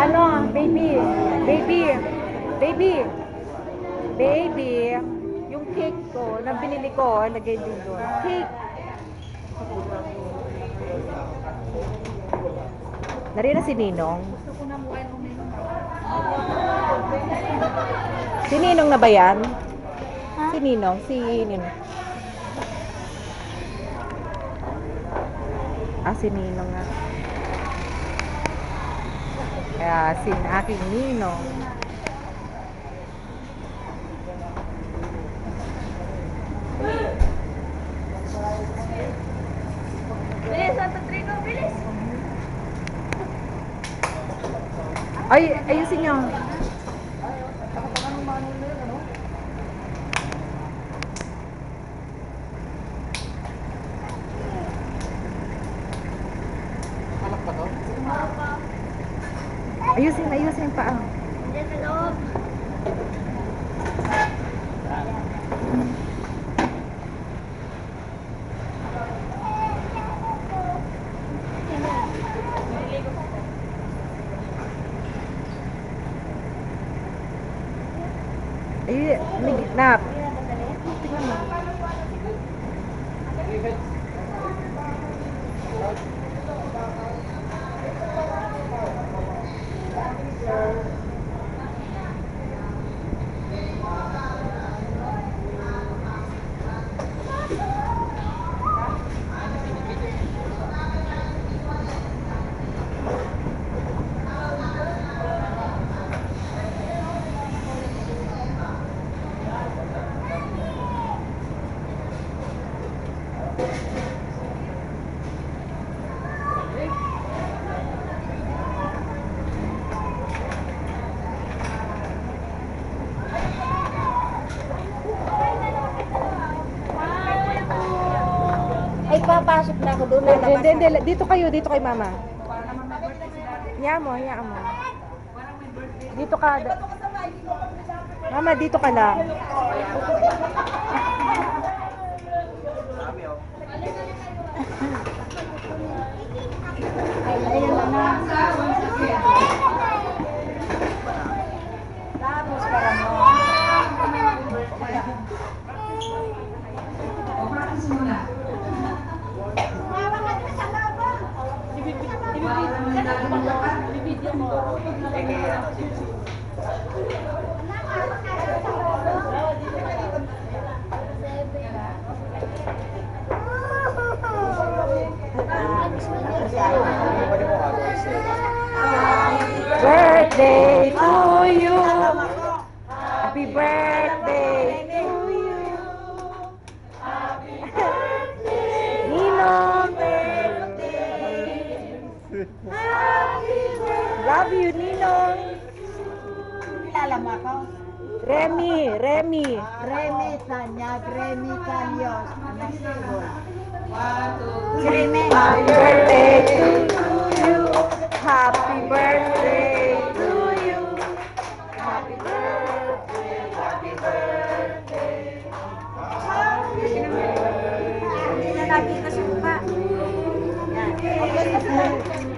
Ano, baby, baby, baby, baby, yung cake ko, na binili ko, lagay din doon. Cake. Narira si Ninong. Si Ninong na ba yan? Si Ninong, si Ninong. Ah, si Ninong nga. Kaya, si aking Ninong. Bilis, Santo Trigo, bilis! Ay, ayusin nyo. Ayusin pa. Diyan sa loob. Ay, may gitna. Tingnan mo. Ay, papasok na ako doon. Hindi, dito kayo mama. Hayaan mo. Dito ka. Mama, dito ka lang. Ayun na. Tapos ka lang mo. Birthday to you. Happy birthday to you. Happy birthday. Ninong. Love you, Ninong. Kilala mo ako? Remy. Remy Tanyag, Remy Tanyos. Anak siguro. Si Remy. Happy birthday to you. Happy birthday to you. Happy birthday. Happy birthday. Hindi na nakita sumpa.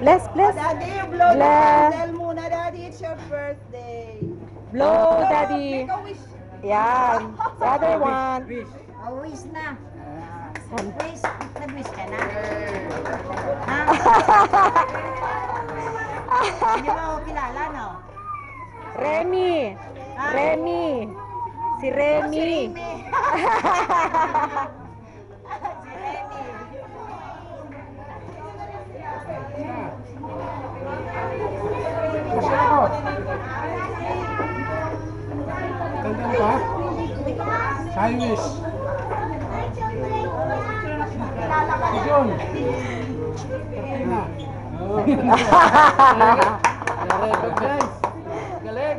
Bless. Daddy, you blow the Bless. candle muna, Daddy. It's your birthday. Blow, Daddy. Make a wish. Yan. The other one. Wish na. Wish. Nag-wish ka na? Ha? Hindi mo ako kilala, no? Remy. Si Remy. Tandaan pa? Chinese. John. Guys. Galing.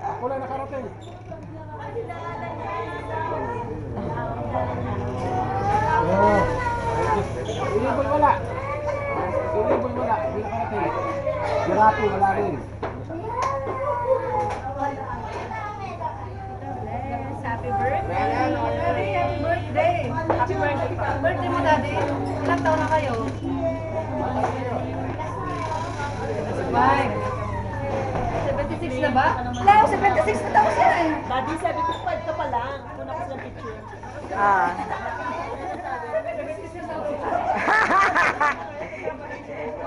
Ako lang nakarating. Ilibol wala. Hindi nakarating. Sirapi wala rin. Happy birthday. Happy birthday. Happy birthday. Birthday mo, Daddy. Ilang taon na kayo? 76 na ba? Wala, 76 na daw siya eh. Daddy, 75 ka pa lang. Kuna ko sa picture. Ah.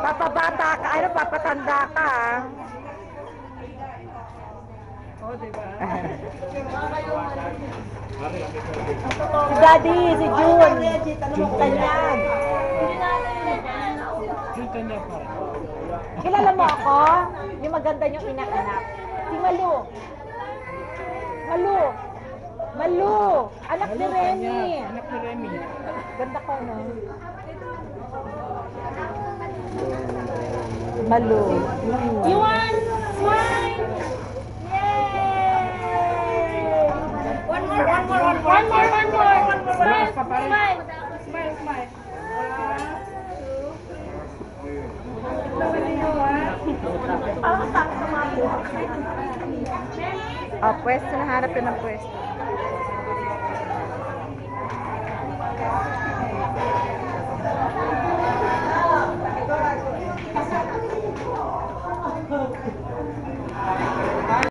Papabata ka, ano, papatanda ka. Oh, diba? Si Daddy, si June. Yung kanyang. Yung kanya pa. Kilala mo ako? Yung maganda yung inak-anak. Si Malu. Malu. Malu. Anak ni Remy. Anak ni Remy. Ganda ko, no? Malu. You want smile? Yay! One more. Smile, smile. Smile, smile. 1, 2. Ah, pwesto. Nahanap ko ng pwesto.